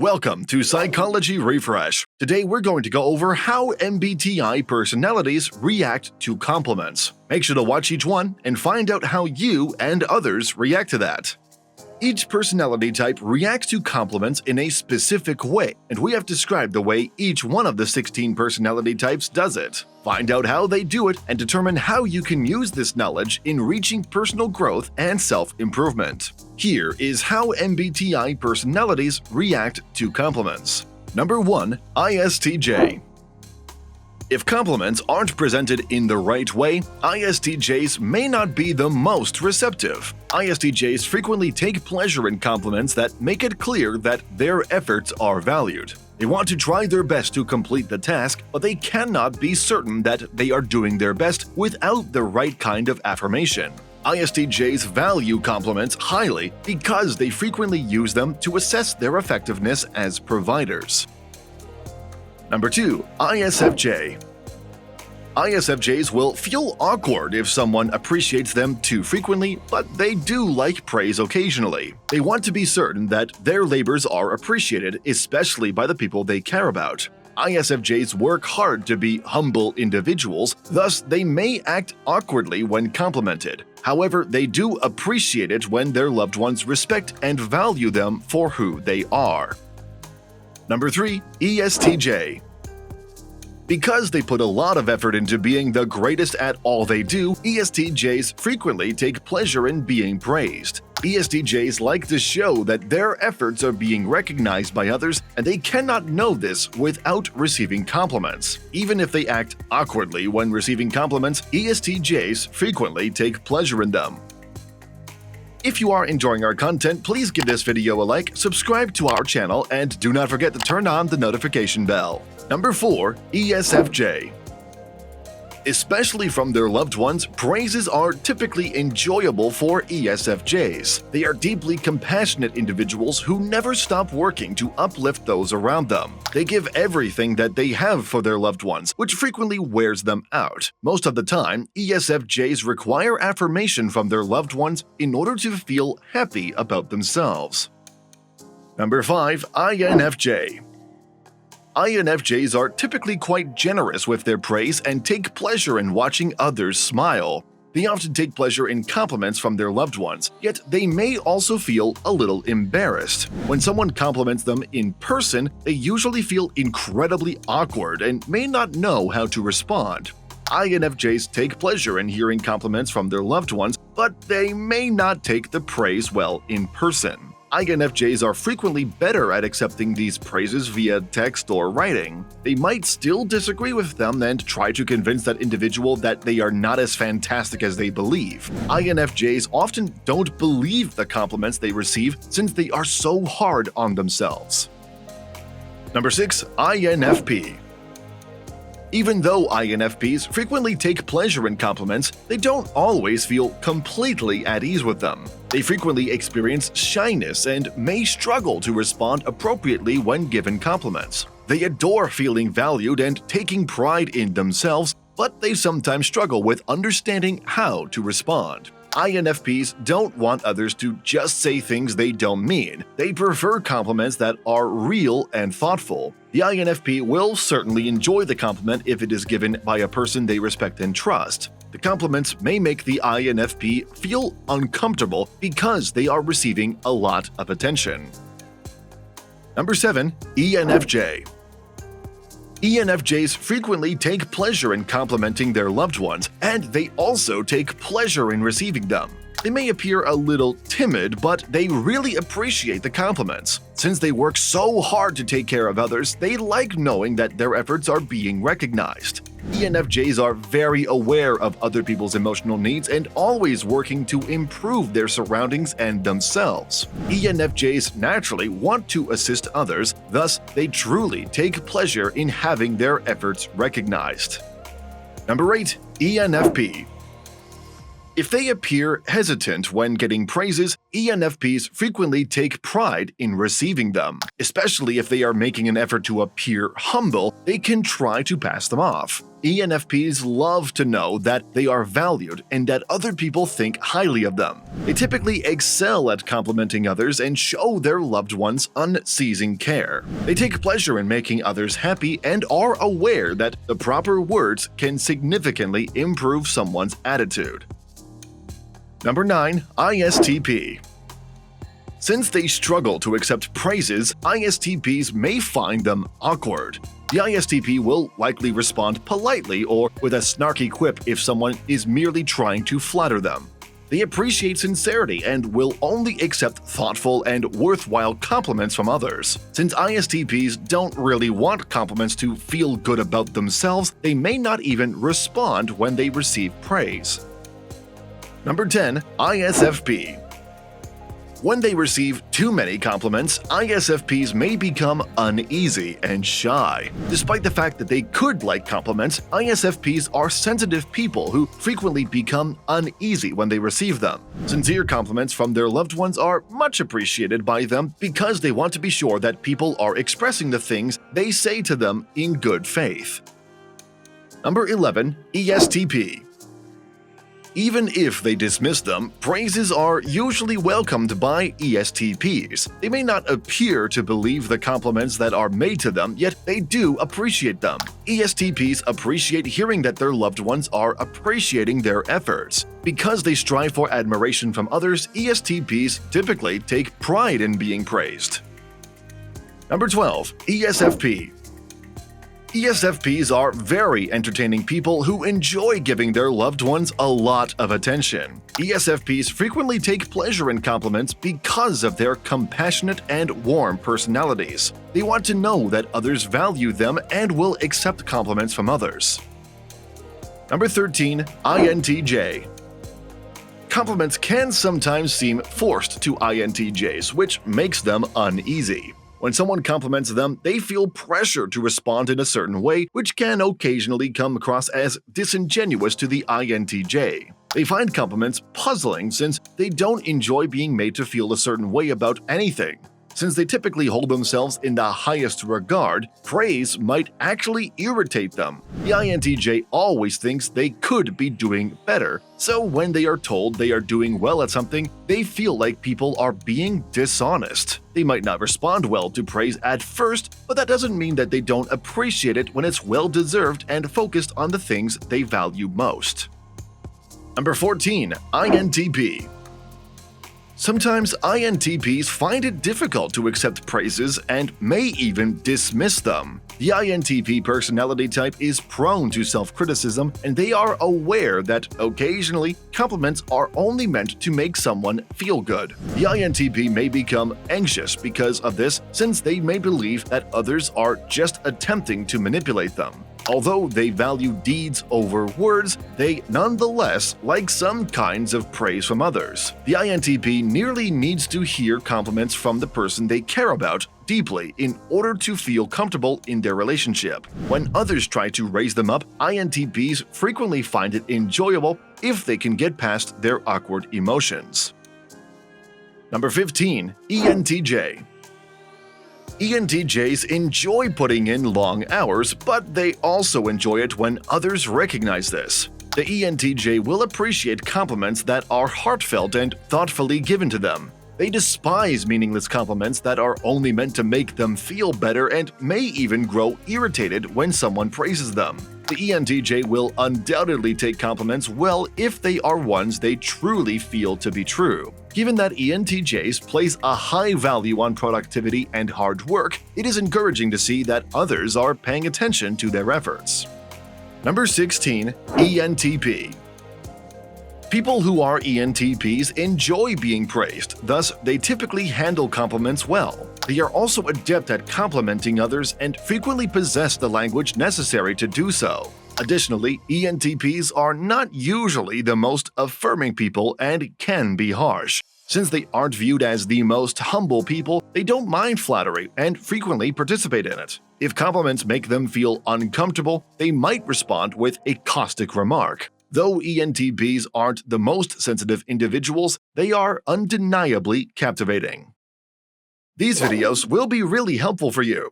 Welcome to Psychology Refresh. Today we're going to go over how MBTI personalities react to compliments. Make sure to watch each one and find out how you and others react to that. Each personality type reacts to compliments in a specific way, and we have described the way each one of the 16 personality types does it. Find out how they do it and determine how you can use this knowledge in reaching personal growth and self-improvement. Here is how MBTI personalities react to compliments. Number 1. ISTJ. If compliments aren't presented in the right way, ISTJs may not be the most receptive. ISTJs frequently take pleasure in compliments that make it clear that their efforts are valued. They want to try their best to complete the task, but they cannot be certain that they are doing their best without the right kind of affirmation. ISTJs value compliments highly because they frequently use them to assess their effectiveness as providers. Number 2. ISFJ. ISFJs will feel awkward if someone appreciates them too frequently, but they do like praise occasionally. They want to be certain that their labors are appreciated, especially by the people they care about. ISFJs work hard to be humble individuals, thus they may act awkwardly when complimented. However, they do appreciate it when their loved ones respect and value them for who they are. Number 3. ESTJ. Because they put a lot of effort into being the greatest at all they do, ESTJs frequently take pleasure in being praised. ESTJs like to show that their efforts are being recognized by others, and they cannot know this without receiving compliments. Even if they act awkwardly when receiving compliments, ESTJs frequently take pleasure in them. If you are enjoying our content, please give this video a like, subscribe to our channel, and do not forget to turn on the notification bell. Number 4. ESFJ. Especially from their loved ones, praises are typically enjoyable for ESFJs. They are deeply compassionate individuals who never stop working to uplift those around them. They give everything that they have for their loved ones, which frequently wears them out. Most of the time, ESFJs require affirmation from their loved ones in order to feel happy about themselves. Number 5. INFJ. INFJs are typically quite generous with their praise and take pleasure in watching others smile. They often take pleasure in compliments from their loved ones, yet they may also feel a little embarrassed. When someone compliments them in person, they usually feel incredibly awkward and may not know how to respond. INFJs take pleasure in hearing compliments from their loved ones, but they may not take the praise well in person. INFJs are frequently better at accepting these praises via text or writing. They might still disagree with them and try to convince that individual that they are not as fantastic as they believe. INFJs often don't believe the compliments they receive since they are so hard on themselves. Number 6. INFP. Even though INFPs frequently take pleasure in compliments, they don't always feel completely at ease with them. They frequently experience shyness and may struggle to respond appropriately when given compliments. They adore feeling valued and taking pride in themselves, but they sometimes struggle with understanding how to respond. INFPs don't want others to just say things they don't mean. They prefer compliments that are real and thoughtful. The INFP will certainly enjoy the compliment if it is given by a person they respect and trust. The compliments may make the INFP feel uncomfortable because they are receiving a lot of attention. Number 7. ENFJ. ENFJs frequently take pleasure in complimenting their loved ones, and they also take pleasure in receiving them. They may appear a little timid, but they really appreciate the compliments. Since they work so hard to take care of others, they like knowing that their efforts are being recognized. ENFJs are very aware of other people's emotional needs and always working to improve their surroundings and themselves. ENFJs naturally want to assist others, thus they truly take pleasure in having their efforts recognized. Number 8. ENFP. If they appear hesitant when getting praises, ENFPs frequently take pride in receiving them. Especially if they are making an effort to appear humble, they can try to pass them off. ENFPs love to know that they are valued and that other people think highly of them. They typically excel at complimenting others and show their loved ones unceasing care. They take pleasure in making others happy and are aware that the proper words can significantly improve someone's attitude. Number 9. ISTP. Since they struggle to accept praises, ISTPs may find them awkward. The ISTP will likely respond politely or with a snarky quip if someone is merely trying to flatter them. They appreciate sincerity and will only accept thoughtful and worthwhile compliments from others. Since ISTPs don't really want compliments to feel good about themselves, they may not even respond when they receive praise. Number 10. ISFP. When they receive too many compliments, ISFPs may become uneasy and shy. Despite the fact that they could like compliments, ISFPs are sensitive people who frequently become uneasy when they receive them. Sincere compliments from their loved ones are much appreciated by them because they want to be sure that people are expressing the things they say to them in good faith. Number 11. ESTP. Even if they dismiss them, praises are usually welcomed by ESTPs. They may not appear to believe the compliments that are made to them, yet they do appreciate them. ESTPs appreciate hearing that their loved ones are appreciating their efforts. Because they strive for admiration from others, ESTPs typically take pride in being praised. Number 12. ESFP. ESFPs are very entertaining people who enjoy giving their loved ones a lot of attention. ESFPs frequently take pleasure in compliments because of their compassionate and warm personalities. They want to know that others value them and will accept compliments from others. Number 13. INTJ. Compliments can sometimes seem forced to INTJs, which makes them uneasy. When someone compliments them, they feel pressure to respond in a certain way, which can occasionally come across as disingenuous to the INTJ. They find compliments puzzling since they don't enjoy being made to feel a certain way about anything. Since they typically hold themselves in the highest regard, praise might actually irritate them. The INTJ always thinks they could be doing better, so when they are told they are doing well at something, they feel like people are being dishonest. They might not respond well to praise at first, but that doesn't mean that they don't appreciate it when it's well-deserved and focused on the things they value most. Number 14. INTP. Sometimes INTPs find it difficult to accept praises and may even dismiss them. The INTP personality type is prone to self-criticism, and they are aware that occasionally compliments are only meant to make someone feel good. The INTP may become anxious because of this, since they may believe that others are just attempting to manipulate them. Although they value deeds over words, they nonetheless like some kinds of praise from others. The INTP nearly needs to hear compliments from the person they care about deeply in order to feel comfortable in their relationship. When others try to raise them up, INTPs frequently find it enjoyable if they can get past their awkward emotions. Number 15. ENTJ. ENTJs enjoy putting in long hours, but they also enjoy it when others recognize this. The ENTJ will appreciate compliments that are heartfelt and thoughtfully given to them. They despise meaningless compliments that are only meant to make them feel better and may even grow irritated when someone praises them. The ENTJ will undoubtedly take compliments well if they are ones they truly feel to be true. Given that ENTJs place a high value on productivity and hard work, it is encouraging to see that others are paying attention to their efforts. Number 16. ENTP. People who are ENTPs enjoy being praised, thus they typically handle compliments well. They are also adept at complimenting others and frequently possess the language necessary to do so. Additionally, ENTPs are not usually the most affirming people and can be harsh. Since they aren't viewed as the most humble people, they don't mind flattery and frequently participate in it. If compliments make them feel uncomfortable, they might respond with a caustic remark. Though ENTPs aren't the most sensitive individuals, They are undeniably captivating. These videos will be really helpful for you.